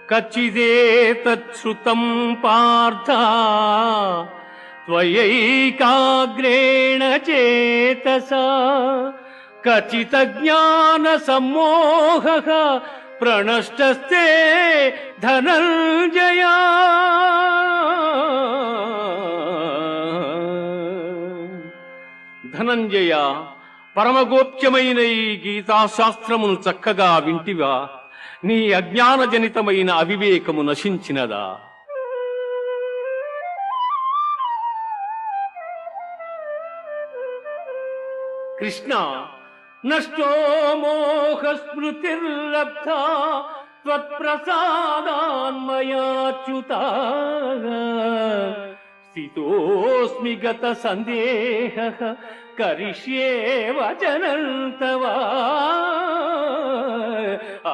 కచ్చిదేతచ్ఛృతం పార్థ త్వయైకాగ్రేణ చేతసా కచిత జ్ఞాన సమ్మోహః ప్రణష్టస్తే ధనంజయ. ధనంజయ, పరమగోప్యమైన ఈ గీతాశాస్త్రమును చక్కగా వింటివా? నీ అజ్ఞానజనితమైన అవివేకము నశించినదా? కృష్ణ, నష్టో మోహ స్మృతిర్లబ్ధా త్వత్ప్రసాదాన్మయాచ్యుత స్థితోస్మి గత సందేహః కరిష్యే వచనం తవ.